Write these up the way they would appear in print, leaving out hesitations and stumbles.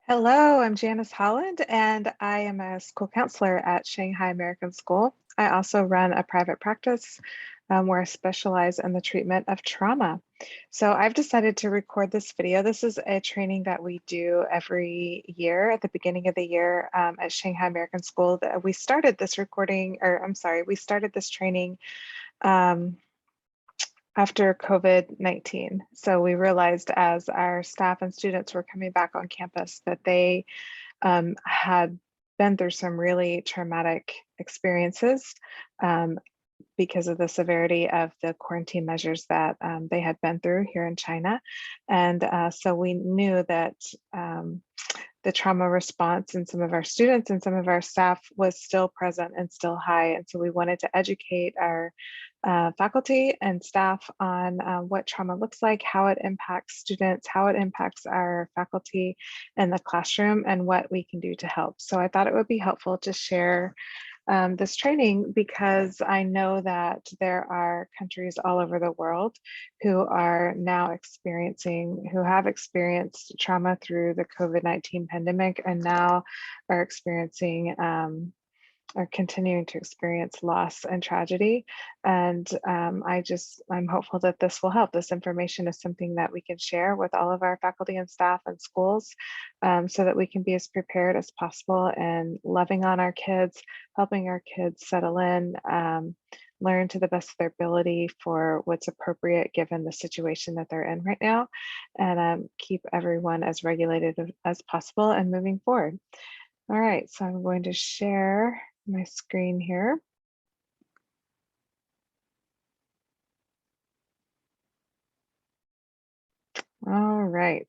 Hello, I'm Janice Holland, and I am a school counselor at Shanghai American School. I also run a private practice where I specialize in the treatment of trauma. So I've decided to record this video. This is a training that we do every year at the beginning of the year at Shanghai American School. We started this recording, or I'm sorry, we started this training um, after COVID-19. So we realized as our staff and students were coming back on campus that they had been through some really traumatic experiences because of the severity of the quarantine measures that they had been through here in China. And so we knew that the trauma response in some of our students and some of our staff was still present and still high. And so we wanted to educate our faculty and staff on what trauma looks like, how it impacts students, how it impacts our faculty in the classroom, and what we can do to help. So I thought it would be helpful to share this training because I know that there are countries all over the world who are now who have experienced trauma through the COVID-19 pandemic and now are experiencing are continuing to experience loss and tragedy. And I'm hopeful that this will help. This information is something that we can share with all of our faculty and staff and schools so that we can be as prepared as possible and loving on our kids, helping our kids settle in, learn to the best of their ability for what's appropriate given the situation that they're in right now, and keep everyone as regulated as possible and moving forward. All right, so I'm going to share my screen here. All right.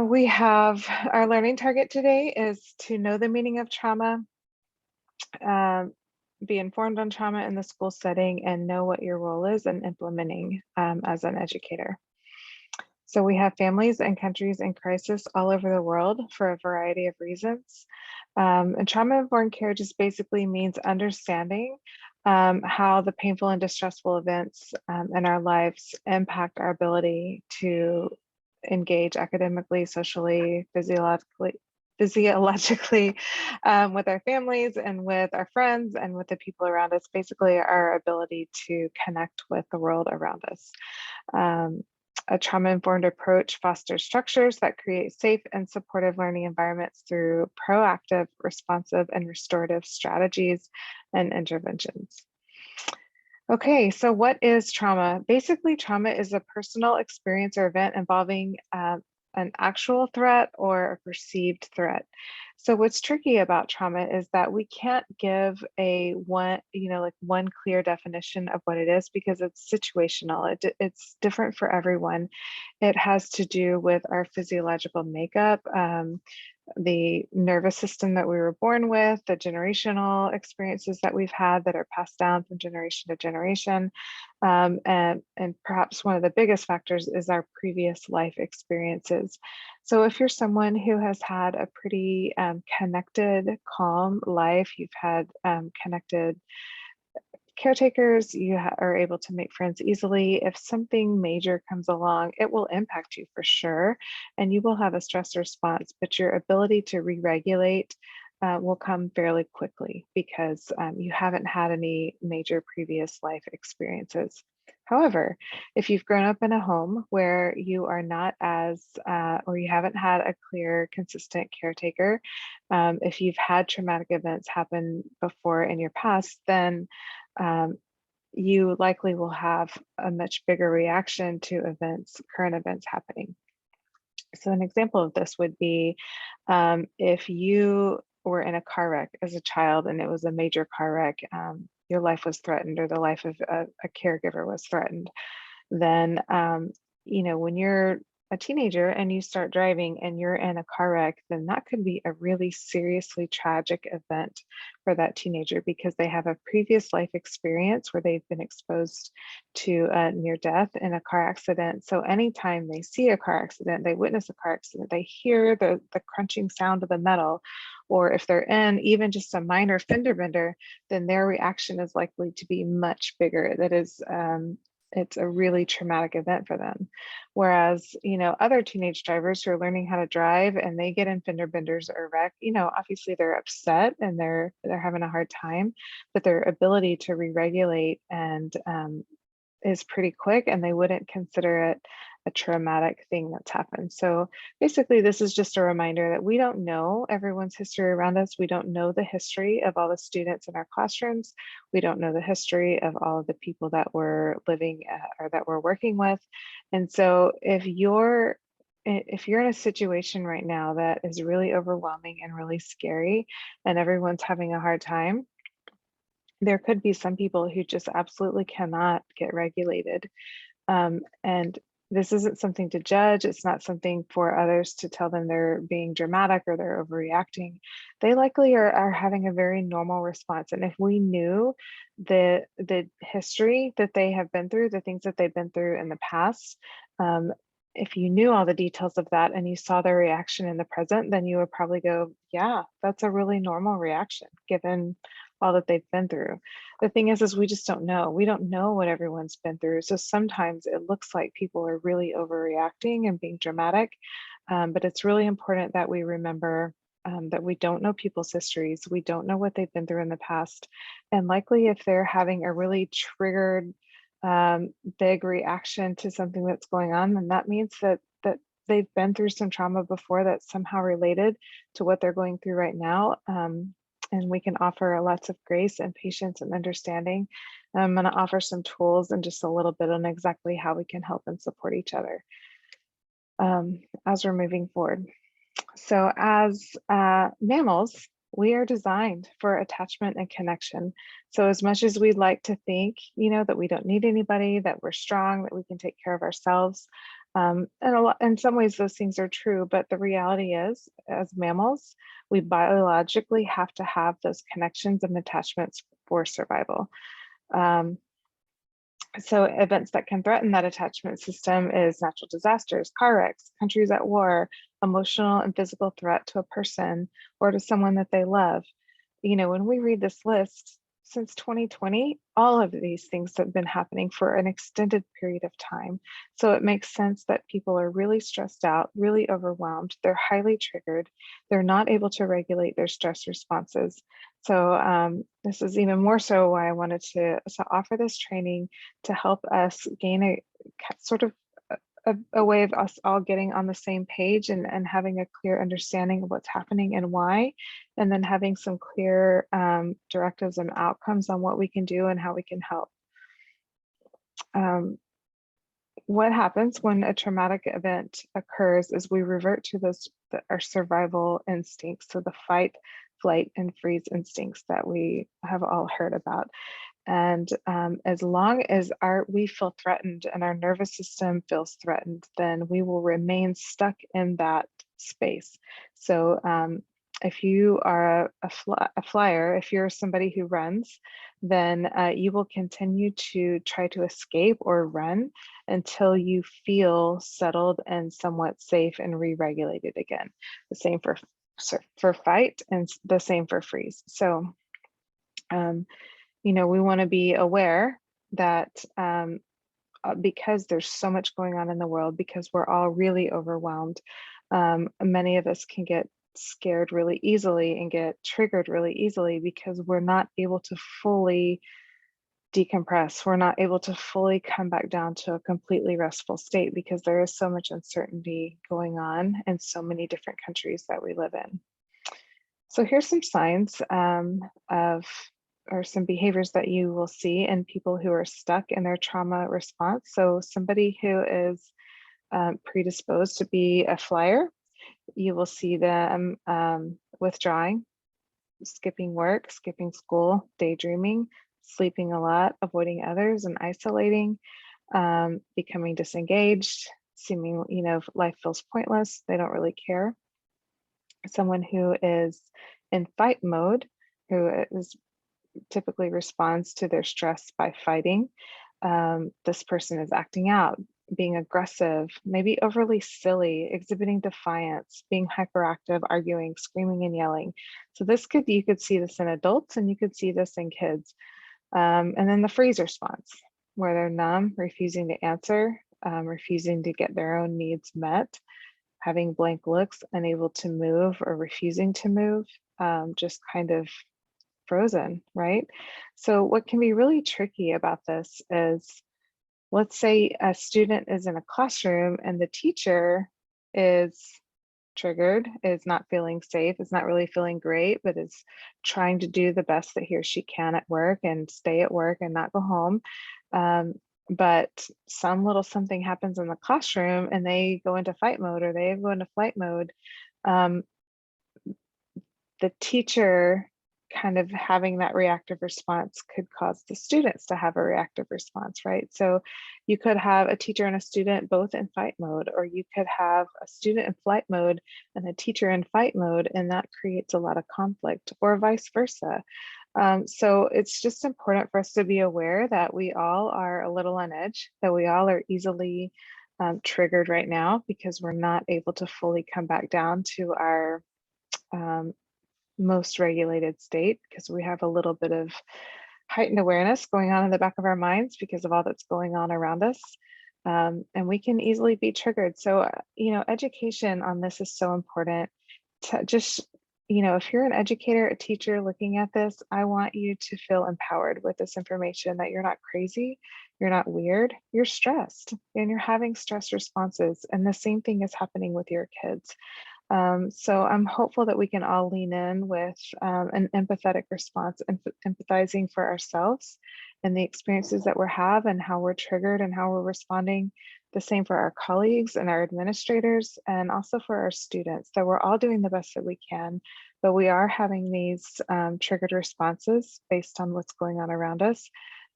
We have our learning target today is to know the meaning of trauma, be informed on trauma in the school setting, and know what your role is in implementing as an educator. So we have families and countries in crisis all over the world for a variety of reasons. And trauma-informed care just basically means understanding how the painful and distressful events in our lives impact our ability to engage academically, socially, physiologically with our families and with our friends and with the people around us, basically our ability to connect with the world around us. A trauma-informed approach fosters structures that create safe and supportive learning environments through proactive, responsive, and restorative strategies and interventions. Okay, so what is trauma? Basically, trauma is a personal experience or event involving an actual threat or a perceived threat. So what's tricky about trauma is that we can't give one clear definition of what it is because it's situational. It's different for everyone. It has to do with our physiological makeup, the nervous system that we were born with, the generational experiences that we've had that are passed down from generation to generation. And perhaps one of the biggest factors is our previous life experiences. So if you're someone who has had a pretty connected, calm life, you've had connected caretakers, you are able to make friends easily. If something major comes along, it will impact you for sure, and you will have a stress response, but your ability to re-regulate will come fairly quickly because you haven't had any major previous life experiences. However, if you've grown up in a home where you are not or you haven't had a clear, consistent caretaker, if you've had traumatic events happen before in your past, then um, you likely will have a much bigger reaction to current events happening. So an example of this would be if you were in a car wreck as a child and it was a major car wreck, your life was threatened or the life of a caregiver was threatened, then when you're a teenager and you start driving and you're in a car wreck, then that could be a really seriously tragic event for that teenager because they have a previous life experience where they've been exposed to near death in a car accident. So anytime they see a car accident, they witness a car accident, they hear the crunching sound of the metal, or if they're in even just a minor fender bender, then their reaction is likely to be much bigger. That is it's a really traumatic event for them. Whereas, other teenage drivers who are learning how to drive and they get in fender benders or wreck, obviously they're upset and they're having a hard time, but their ability to re-regulate and is pretty quick, and they wouldn't consider it a traumatic thing that's happened. So basically, this is just a reminder that we don't know everyone's history around us. We don't know the history of all the students in our classrooms. We don't know the history of all of the people that we're living or that we're working with. And so if you're in a situation right now that is really overwhelming and really scary, and everyone's having a hard time, there could be some people who just absolutely cannot get regulated. And this isn't something to judge. It's not something for others to tell them they're being dramatic or they're overreacting. They likely are having a very normal response. And if we knew the history that they have been through, the things that they've been through in the past, if you knew all the details of that and you saw their reaction in the present, then you would probably go, yeah, that's a really normal reaction given all that they've been through. The thing is we just don't know. We don't know what everyone's been through. So sometimes it looks like people are really overreacting and being dramatic, but it's really important that we remember that we don't know people's histories. We don't know what they've been through in the past. And likely if they're having a really triggered big reaction to something that's going on, then that means that they've been through some trauma before that's somehow related to what they're going through right now. And we can offer lots of grace and patience and understanding. I'm going to offer some tools and just a little bit on exactly how we can help and support each other as we're moving forward. So as mammals, we are designed for attachment and connection. So as much as we'd like to think, that we don't need anybody, that we're strong, that we can take care of ourselves, and in some ways those things are true, but the reality is, as mammals, we biologically have to have those connections and attachments for survival. So events that can threaten that attachment system is natural disasters, car wrecks, countries at war, emotional and physical threat to a person or to someone that they love. When we read this list, since 2020, all of these things have been happening for an extended period of time. So it makes sense that people are really stressed out, really overwhelmed. They're highly triggered. They're not able to regulate their stress responses. So this is even more so why I wanted to offer this training to help us gain a sort of a way of us all getting on the same page and having a clear understanding of what's happening and why, and then having some clear directives and outcomes on what we can do and how we can help. What happens when a traumatic event occurs is we revert to our survival instincts, so the fight, flight, and freeze instincts that we have all heard about. And as long as we feel threatened and our nervous system feels threatened, then we will remain stuck in that space. So if you are a flyer, if you're somebody who runs, then you will continue to try to escape or run until you feel settled and somewhat safe and re-regulated again. The same for fight and the same for freeze. So we want to be aware that because there's so much going on in the world, because we're all really overwhelmed, many of us can get scared really easily and get triggered really easily because we're not able to fully decompress. We're not able to fully come back down to a completely restful state because there is so much uncertainty going on in so many different countries that we live in. So here's some signs or some behaviors that you will see in people who are stuck in their trauma response. So somebody who is predisposed to be a flyer, you will see them withdrawing, skipping work, skipping school, daydreaming, sleeping a lot, avoiding others and isolating, becoming disengaged, seeming, life feels pointless, they don't really care. Someone who is in fight mode, who is typically responds to their stress by fighting. This person is acting out, being aggressive, maybe overly silly, exhibiting defiance, being hyperactive, arguing, screaming and yelling. So you could see this in adults and you could see this in kids. And then the freeze response. where they're numb, refusing to answer, refusing to get their own needs met, having blank looks, unable to move or refusing to move, just kind of frozen, right? So what can be really tricky about this is, let's say a student is in a classroom and the teacher is triggered, is not feeling safe, is not really feeling great, but is trying to do the best that he or she can at work and stay at work and not go home. Um, but some little something happens in the classroom and they go into fight mode or they go into flight mode. Um, the teacher kind of having that reactive response could cause the students to have a reactive response, right? So you could have a teacher and a student both in fight mode, or you could have a student in flight mode and a teacher in fight mode, and that creates a lot of conflict, or vice versa. So it's just important for us to be aware that we all are a little on edge, that we all are easily triggered right now because we're not able to fully come back down to our um, most regulated state, because we have a little bit of heightened awareness going on in the back of our minds because of all that's going on around us. And we can easily be triggered. So, education on this is so important to just, if you're an educator, a teacher looking at this, I want you to feel empowered with this information that you're not crazy, you're not weird, you're stressed and you're having stress responses. And the same thing is happening with your kids. So I'm hopeful that we can all lean in with an empathetic response, and empathizing for ourselves and the experiences that we have and how we're triggered and how we're responding. The same for our colleagues and our administrators, and also for our students, that we're all doing the best that we can, but we are having these triggered responses based on what's going on around us.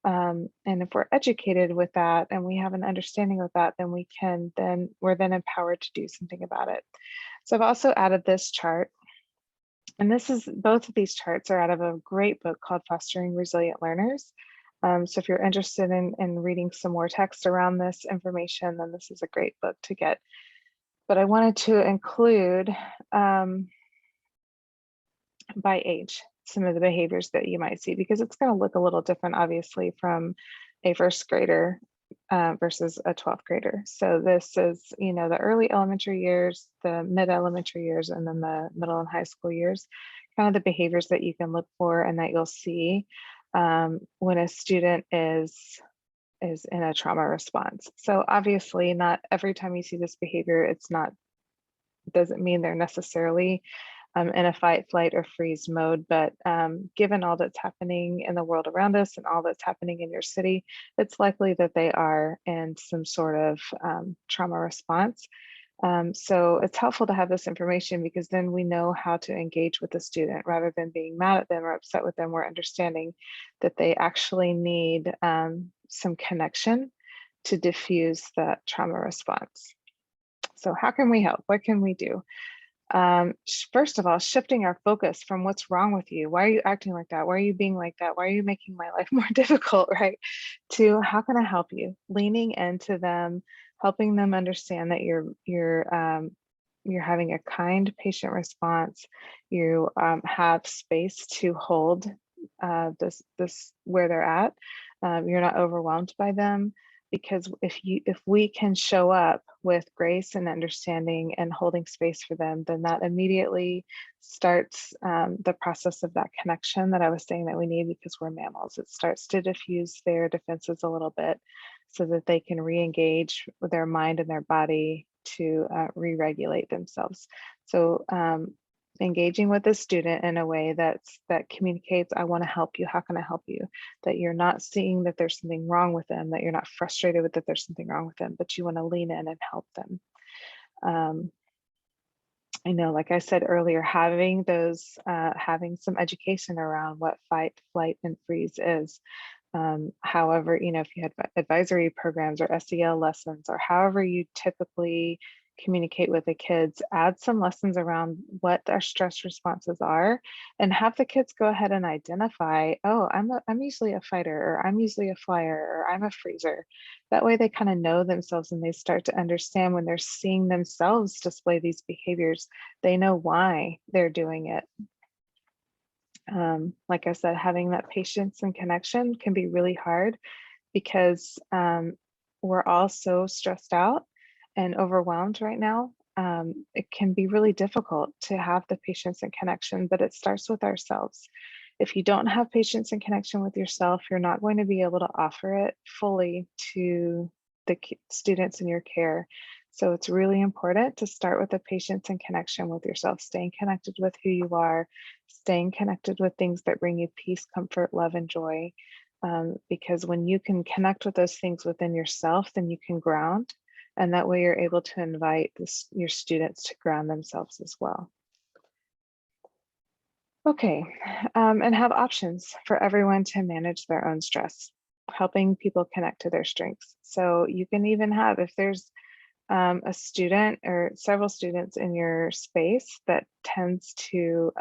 And if we're educated with that and we have an understanding of that, then we're then empowered to do something about it. So I've also added this chart, and both of these charts are out of a great book called Fostering Resilient Learners. So if you're interested in reading some more text around this information, then this is a great book to get. But I wanted to include by age some of the behaviors that you might see, because it's going to look a little different, obviously, from a first grader versus a 12th grader. So this is, the early elementary years, the mid elementary years, and then the middle and high school years, kind of the behaviors that you can look for and that you'll see when a student is in a trauma response. So obviously not every time you see this behavior, doesn't mean they're necessarily in a fight, flight, or freeze mode. But given all that's happening in the world around us and all that's happening in your city, it's likely that they are in some sort of trauma response. So it's helpful to have this information, because then we know how to engage with the student rather than being mad at them or upset with them. We're understanding that they actually need some connection to diffuse that trauma response. So how can we help? What can we do? First of all, shifting our focus from what's wrong with you. Why are you acting like that? Why are you being like that? Why are you making my life more difficult, right? To how can I help you? Leaning into them, helping them understand that you're having a kind, patient response. You have space to hold this where they're at. You're not overwhelmed by them, because if we can show up with grace and understanding and holding space for them, then that immediately starts the process of that connection that I was saying that we need, because we're mammals. It starts to diffuse their defenses a little bit so that they can re-engage with their mind and their body to re-regulate themselves. So engaging with the student in a way that communicates, I want to help you, how can I help you? That you're not seeing that there's something wrong with them, that you're not frustrated with that there's something wrong with them, but you want to lean in and help them. I know, like I said earlier, having some education around what fight, flight, and freeze is. However, if you had advisory programs or SEL lessons, or however you typically communicate with the kids, add some lessons around what their stress responses are, and have the kids go ahead and identify, oh, I'm usually a fighter, or I'm usually a flyer, or I'm a freezer. That way they kind of know themselves, and they start to understand when they're seeing themselves display these behaviors, they know why they're doing it. Like I said, having that patience and connection can be really hard, because we're all so stressed out and overwhelmed right now. It can be really difficult to have the patience and connection, but it starts with ourselves. If you don't have patience and connection with yourself, you're not going to be able to offer it fully to the students in your care. So it's really important to start with the patience and connection with yourself, staying connected with who you are, staying connected with things that bring you peace, comfort, love, and joy. Because when you can connect with those things within yourself, then you can ground. And that way you're able to invite your students to ground themselves as well. Okay, and have options for everyone to manage their own stress, helping people connect to their strengths. So you can even have, if there's a student or several students in your space that tends to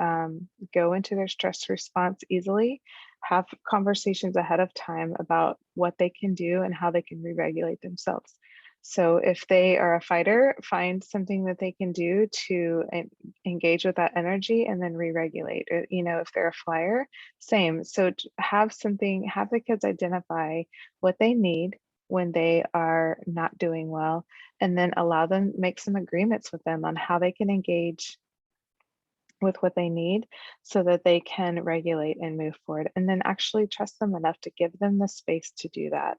go into their stress response easily, have conversations ahead of time about what they can do and how they can re-regulate themselves. So if they are a fighter, find something that they can do to engage with that energy and then re-regulate. You know, if they're a flyer, same. So have something, have the kids identify what they need when they are not doing well, and then allow them, make some agreements with them on how they can engage with what they need so that they can regulate and move forward, and then actually trust them enough to give them the space to do that.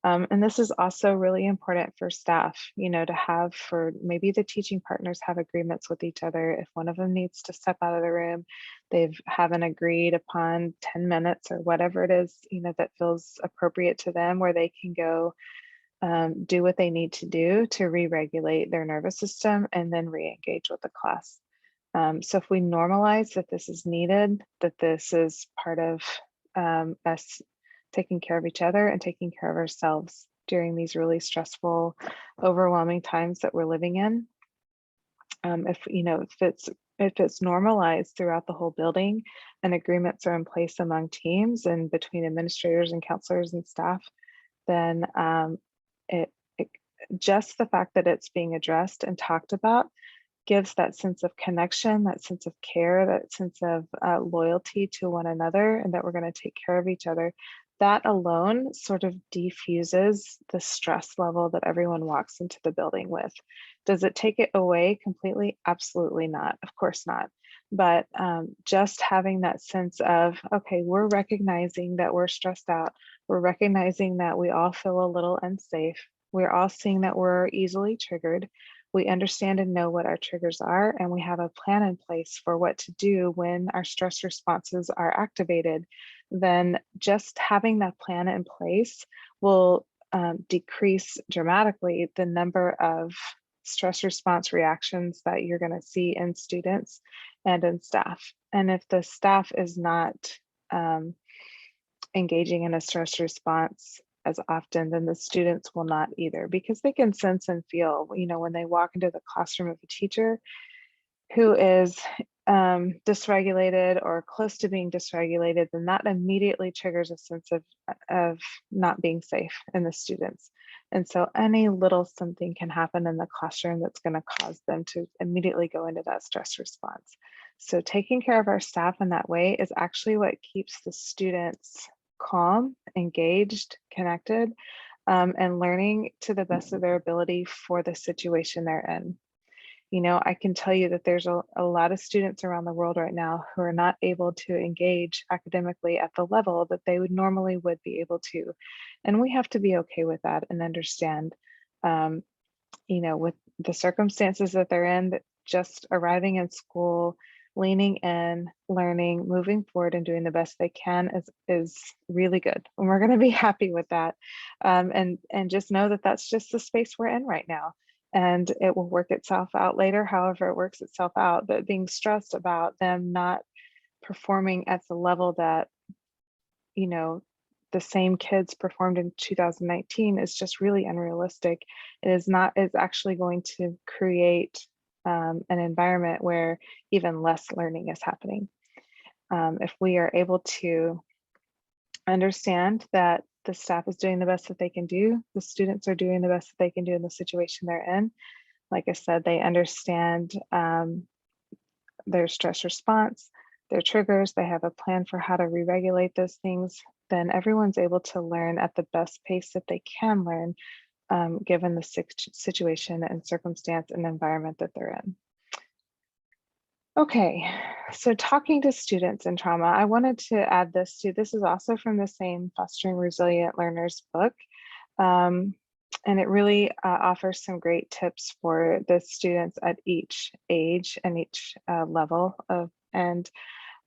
And this is also really important for staff, you know, to have, for maybe the teaching partners have agreements with each other. If one of them needs to step out of the room, they've haven't agreed upon 10 minutes or whatever it is, you know, that feels appropriate to them, where they can go do what they need to do to re-regulate their nervous system and then re-engage with the class. So if we normalize that this is needed, that this is part of us taking care of each other and taking care of ourselves during these really stressful, overwhelming times that we're living in. If you know, if it's normalized throughout the whole building and agreements are in place among teams and between administrators and counselors and staff, then it, it just the fact that it's being addressed and talked about gives that sense of connection, that sense of care, that sense of loyalty to one another, and that we're going to take care of each other. That alone sort of diffuses the stress level that everyone walks into the building with. Does it take it away completely? Absolutely not. Of course not. But just having that sense of, okay, we're recognizing that we're stressed out. We're recognizing that we all feel a little unsafe. We're all seeing that we're easily triggered. We understand and know what our triggers are, and we have a plan in place for what to do when our stress responses are activated. Then just having that plan in place will decrease dramatically the number of stress response reactions that you're going to see in students and in staff. And if the staff is not engaging in a stress response as often, then the students will not either, because they can sense and feel, you know, when they walk into the classroom of a teacher who is dysregulated or close to being dysregulated, then that immediately triggers a sense of not being safe in the students. And so any little something can happen in the classroom that's going to cause them to immediately go into that stress response. So taking care of our staff in that way is actually what keeps the students calm, engaged, connected, and learning to the best of their ability for the situation they're in. You know, I can tell you that there's a lot of students around the world right now who are not able to engage academically at the level that they would be able to. And we have to be okay with that and understand, you know, with the circumstances that they're in, that just arriving in school, leaning in, learning, moving forward and doing the best they can is really good. And we're going to be happy with that. And just know that that's just the space we're in right now. And it will work itself out later, however it works itself out. But being stressed about them not performing at the level that, you know, the same kids performed in 2019 is just really unrealistic. It is not, it's actually going to create an environment where even less learning is happening. If we are able to understand that the staff is doing the best that they can do, the students are doing the best that they can do in the situation they're in. Like I said, they understand their stress response, their triggers, they have a plan for how to re-regulate those things, then everyone's able to learn at the best pace that they can learn, given the situation and circumstance and environment that they're in. Okay, so talking to students in trauma, I wanted to add this too. This is also from the same Fostering Resilient Learners book. And it really offers some great tips for the students at each age and each level of, and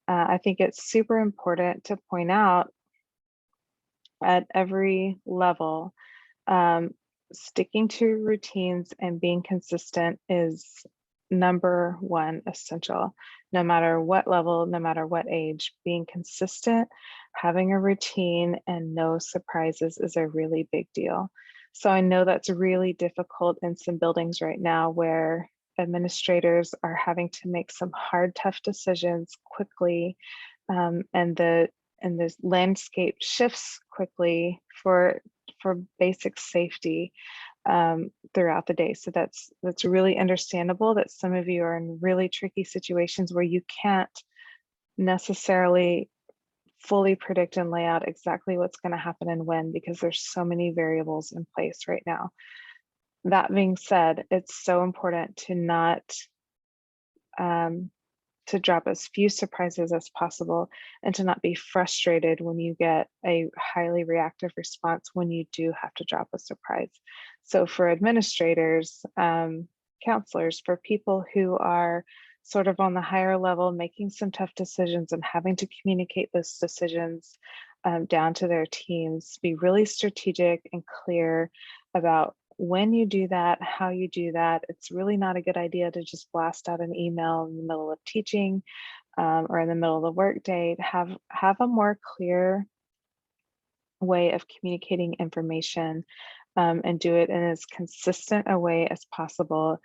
I think it's super important to point out at every level, sticking to routines and being consistent is number one essential. No matter what level, no matter what age, being consistent, having a routine and no surprises is a really big deal. So I know that's really difficult in some buildings right now where administrators are having to make some hard, tough decisions quickly, and the landscape shifts quickly for basic safety throughout the day. So that's really understandable that some of you are in really tricky situations where you can't necessarily fully predict and lay out exactly what's going to happen and when, because there's so many variables in place right now. That being said, it's so important to not to drop as few surprises as possible and to not be frustrated when you get a highly reactive response when you do have to drop a surprise. So for administrators, counselors, for people who are sort of on the higher level, making some tough decisions and having to communicate those decisions down to their teams, be really strategic and clear about when you do that, how you do that. It's really not a good idea to just blast out an email in the middle of teaching or in the middle of the workday. Have a more clear way of communicating information and do it in as consistent a way as possible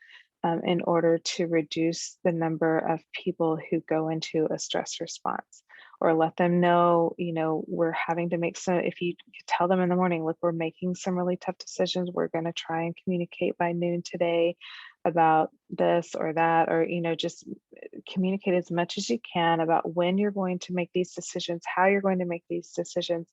in order to reduce the number of people who go into a stress response, or let them know, we're having to make some, if you tell them in the morning, look, we're making some really tough decisions. We're going to try and communicate by noon today about this or that, or, just communicate as much as you can about when you're going to make these decisions, how you're going to make these decisions.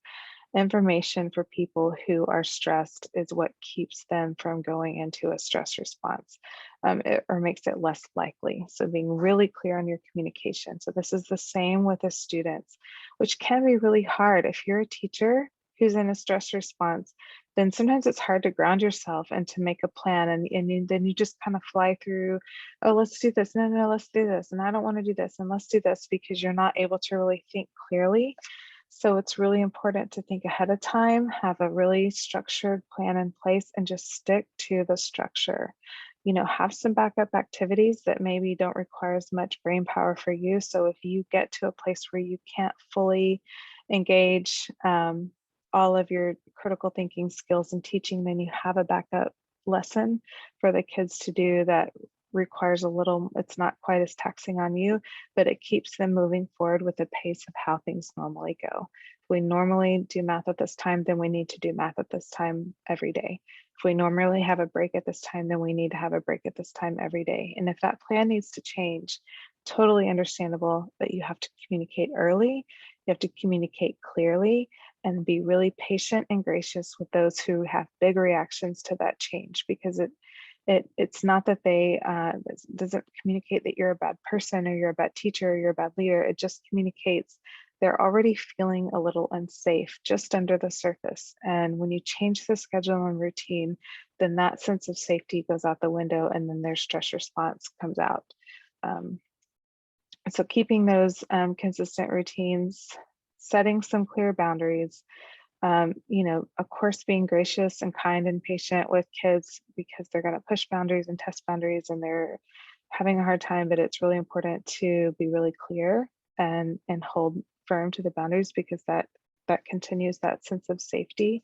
Information for people who are stressed is what keeps them from going into a stress response, or makes it less likely. So being really clear on your communication. So this is the same with the students, which can be really hard. If you're a teacher who's in a stress response, then sometimes it's hard to ground yourself and to make a plan. And then you just kind of fly through, oh, let's do this. No, let's do this. And I don't want to do this. And let's do this, because you're not able to really think clearly. So it's really important to think ahead of time, have a really structured plan in place, and just stick to the structure. Have some backup activities that maybe don't require as much brain power for you. So if you get to a place where you can't fully engage all of your critical thinking skills in teaching, then you have a backup lesson for the kids to do that requires a little, it's not quite as taxing on you, but it keeps them moving forward with the pace of how things normally go. If we normally do math at this time, then we need to do math at this time every day. If we normally have a break at this time, then we need to have a break at this time every day. And if that plan needs to change, totally understandable that you have to communicate early, you have to communicate clearly, and be really patient and gracious with those who have big reactions to that change, because it's not that they doesn't communicate that you're a bad person or you're a bad teacher or you're a bad leader. It just communicates they're already feeling a little unsafe just under the surface. And when you change the schedule and routine, then that sense of safety goes out the window, and then their stress response comes out. So keeping those consistent routines, setting some clear boundaries, of course, being gracious and kind and patient with kids, because they're going to push boundaries and test boundaries and they're having a hard time, but it's really important to be really clear and hold firm to the boundaries, because that continues that sense of safety.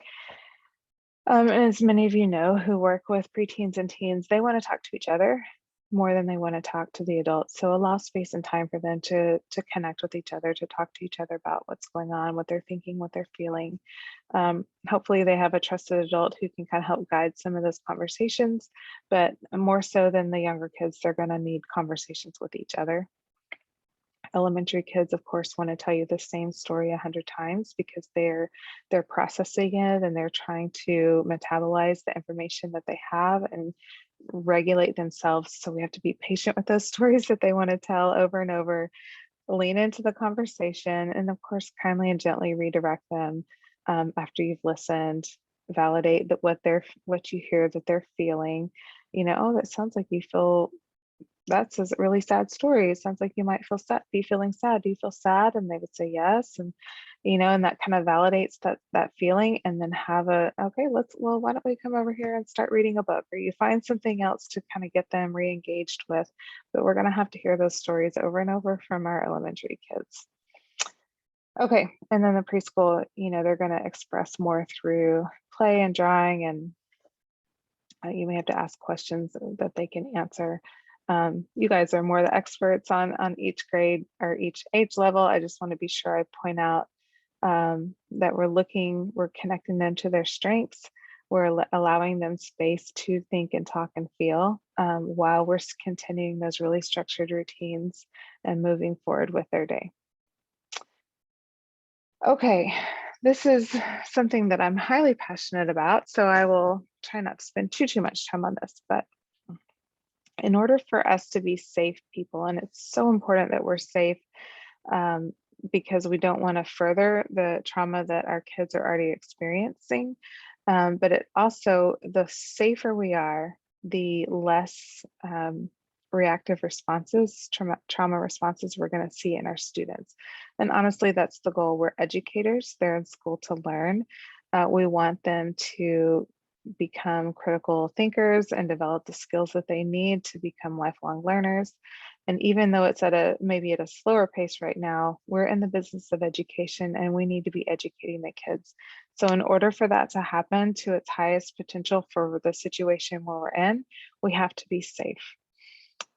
And as many of you know who work with preteens and teens, they want to talk to each other more than they want to talk to the adults. So allow space and time for them to connect with each other, to talk to each other about what's going on, what they're thinking, what they're feeling. Hopefully they have a trusted adult who can kind of help guide some of those conversations, but more so than the younger kids, they're going to need conversations with each other. Elementary kids, of course, want to tell you the same story 100 times because they're processing it and they're trying to metabolize the information that they have and regulate themselves. So we have to be patient with those stories that they want to tell over and over, lean into the conversation, and of course, kindly and gently redirect them after you've listened. Validate that what you hear that they're feeling. Oh, that sounds like you feel that's a really sad story. It sounds like you might feel sad, be feeling sad. Do you feel sad? And they would say yes. And, and that kind of validates that feeling. And then have okay, well, why don't we come over here and start reading a book? Or you find something else to kind of get them re-engaged with. But we're going to have to hear those stories over and over from our elementary kids. Okay. And then the preschool, they're going to express more through play and drawing, and you may have to ask questions that they can answer. You guys are more the experts on each grade or each age level. I just want to be sure I point out that we're connecting them to their strengths. We're allowing them space to think and talk and feel while we're continuing those really structured routines and moving forward with their day. Okay, this is something that I'm highly passionate about, so I will try not to spend too much time on this, but in order for us to be safe people, and it's so important that we're safe because we don't want to further the trauma that our kids are already experiencing, but it also, the safer we are, the less reactive responses, trauma responses we're going to see in our students. And honestly, that's the goal. We're educators. They're in school to learn. We want them to become critical thinkers and develop the skills that they need to become lifelong learners. And even though it's maybe at a slower pace right now, we're in the business of education and we need to be educating the kids. So in order for that to happen to its highest potential for the situation where we're in, we have to be safe.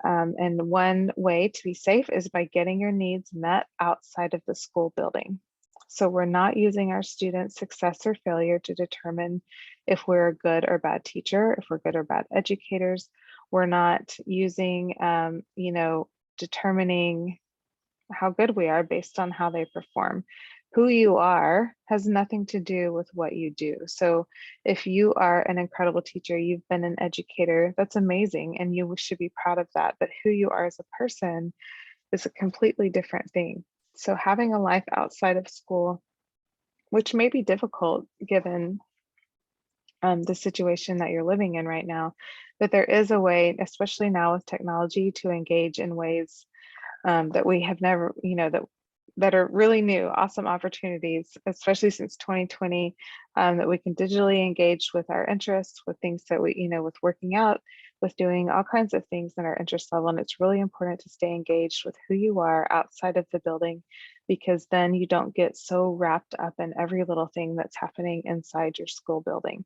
And one way to be safe is by getting your needs met outside of the school building. So we're not using our students' success or failure to determine if we're a good or bad teacher, if we're good or bad educators. We're not using, determining how good we are based on how they perform. Who you are has nothing to do with what you do. So if you are an incredible teacher, you've been an educator, that's amazing, and you should be proud of that. But who you are as a person is a completely different thing. So having a life outside of school, which may be difficult given the situation that you're living in right now, but there is a way, especially now with technology, to engage in ways that we have never, that are really new, awesome opportunities, especially since 2020, that we can digitally engage with our interests, with things that we, with working out, with doing all kinds of things in our interest level. And it's really important to stay engaged with who you are outside of the building, because then you don't get so wrapped up in every little thing that's happening inside your school building.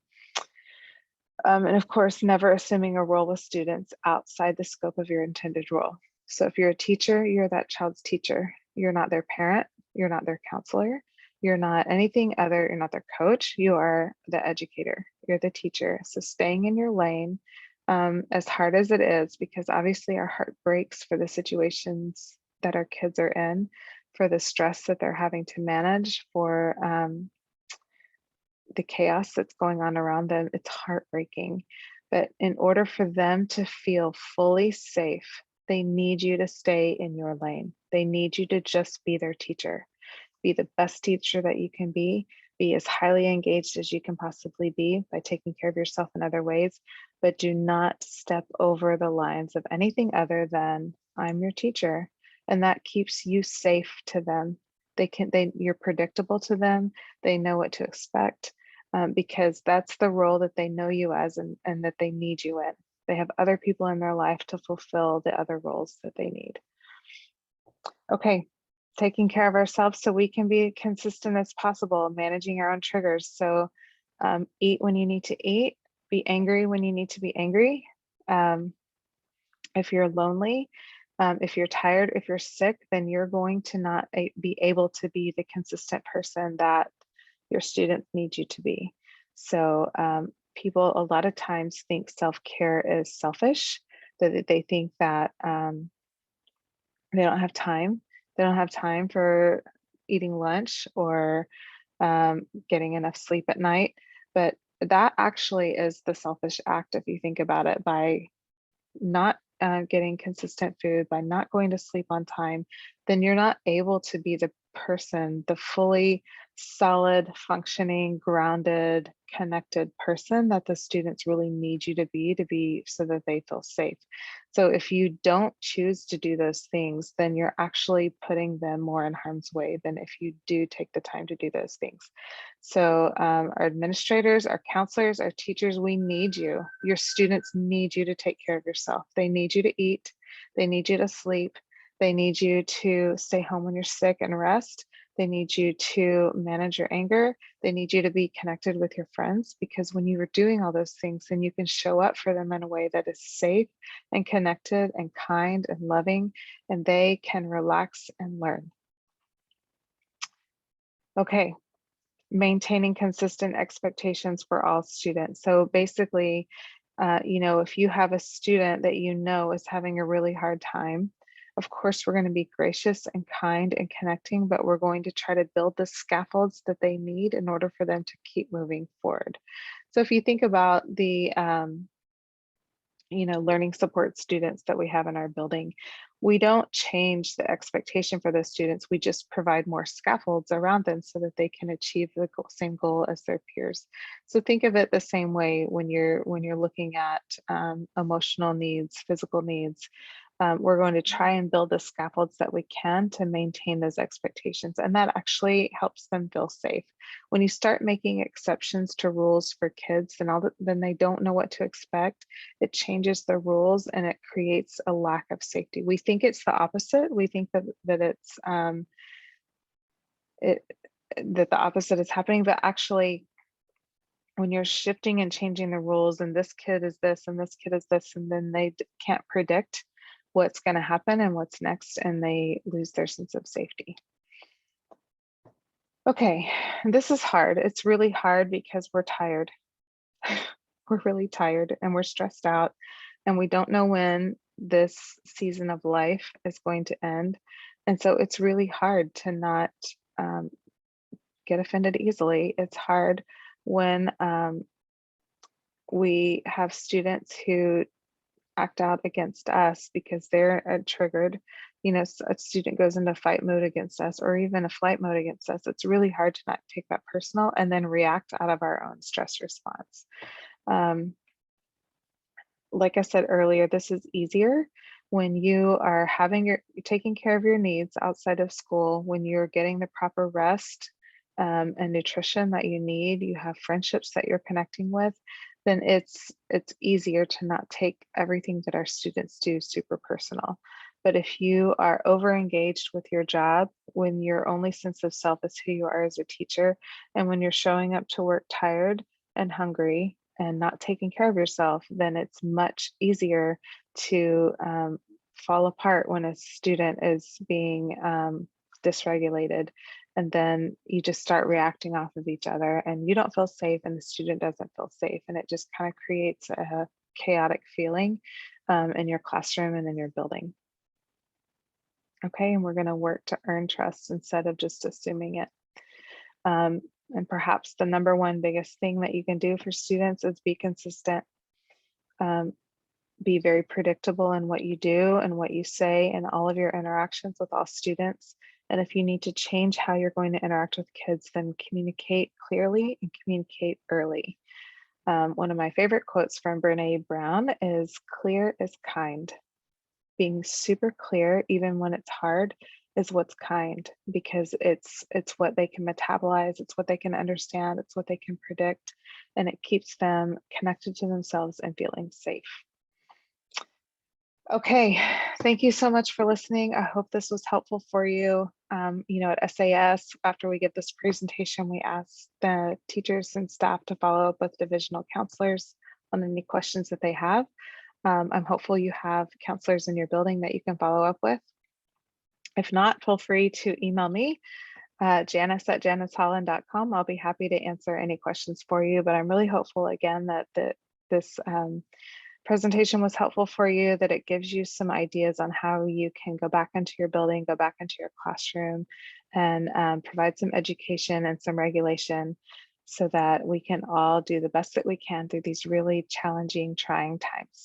And of course, never assuming a role with students outside the scope of your intended role. So if you're a teacher, you're that child's teacher. You're not their parent, you're not their counselor, you're not anything other, you're not their coach, you are the educator, you're the teacher. So staying in your lane, as hard as it is, because obviously our heart breaks for the situations that our kids are in, for the stress that they're having to manage, for the chaos that's going on around them, it's heartbreaking. But in order for them to feel fully safe, they need you to stay in your lane. They need you to just be their teacher, be the best teacher that you can be as highly engaged as you can possibly be by taking care of yourself in other ways, but do not step over the lines of anything other than I'm your teacher. And that keeps you safe to them. You're predictable to them. They know what to expect because that's the role that they know you as and that they need you in. They have other people in their life to fulfill the other roles that they need. Okay, taking care of ourselves so we can be consistent as possible, managing our own triggers. So eat when you need to eat, be angry when you need to be angry. If you're lonely, if you're tired, if you're sick, then you're going to not be able to be the consistent person that your students need you to be. So people a lot of times think self-care is selfish, that they think that they don't have time They don't have time for eating lunch or getting enough sleep at night. But that actually is the selfish act if you think about it. By not getting consistent food, by not going to sleep on time, then you're not able to be the person, the fully solid, functioning, grounded, connected person that the students really need you to be so that they feel safe. So if you don't choose to do those things, then you're actually putting them more in harm's way than if you do take the time to do those things. So our administrators, our counselors, our teachers, we need you. Your students need you to take care of yourself. They need you to eat. They need you to sleep. They need you to stay home when you're sick and rest. They need you to manage your anger. They need you to be connected with your friends, because when you are doing all those things, then you can show up for them in a way that is safe and connected and kind and loving, and they can relax and learn. Okay, maintaining consistent expectations for all students. So basically, if you have a student that you know is having a really hard time, of course, we're going to be gracious and kind and connecting, but we're going to try to build the scaffolds that they need in order for them to keep moving forward. So if you think about the learning support students that we have in our building, we don't change the expectation for those students. We just provide more scaffolds around them so that they can achieve the same goal as their peers. So think of it the same way when you're looking at emotional needs, physical needs. We're going to try and build the scaffolds that we can to maintain those expectations, and that actually helps them feel safe. When you start making exceptions to rules for kids, then they don't know what to expect. It changes the rules and it creates a lack of safety. We think it's the opposite. We think that it's that the opposite is happening, but actually, when you're shifting and changing the rules, and this kid is this and this kid is this, and then they can't predict what's going to happen and what's next, and they lose their sense of safety. Okay, this is hard. It's really hard because we're tired. We're really tired and we're stressed out, and we don't know when this season of life is going to end. And so it's really hard to not get offended easily. It's hard when we have students who act out against us because they're triggered. A student goes into fight mode against us, or even a flight mode against us. It's really hard to not take that personal and then react out of our own stress response. Like I said earlier, this is easier when you are taking care of your needs outside of school, when you're getting the proper rest and nutrition that you need, you have friendships that you're connecting with, then it's easier to not take everything that our students do super personal. But if you are over engaged with your job, when your only sense of self is who you are as a teacher, and when you're showing up to work tired and hungry and not taking care of yourself, then it's much easier to fall apart when a student is being dysregulated. And then you just start reacting off of each other, and you don't feel safe and the student doesn't feel safe. And it just kind of creates a chaotic feeling in your classroom and in your building. Okay, and we're going to work to earn trust instead of just assuming it. And perhaps the number one biggest thing that you can do for students is be consistent. Be very predictable in what you do and what you say in all of your interactions with all students. And if you need to change how you're going to interact with kids, then communicate clearly and communicate early. One of my favorite quotes from Brene Brown is, "Clear is kind." Being super clear, even when it's hard, is what's kind, because it's what they can metabolize, it's what they can understand, it's what they can predict, and it keeps them connected to themselves and feeling safe. Okay, thank you so much for listening. I hope this was helpful for you. At SAS, after we get this presentation, we ask the teachers and staff to follow up with divisional counselors on any questions that they have. I'm hopeful you have counselors in your building that you can follow up with. If not, feel free to email me, janice@janiceholland.com. I'll be happy to answer any questions for you, but I'm really hopeful again that this presentation was helpful for you, that it gives you some ideas on how you can go back into your building, go back into your classroom, and provide some education and some regulation so that we can all do the best that we can through these really challenging, trying times.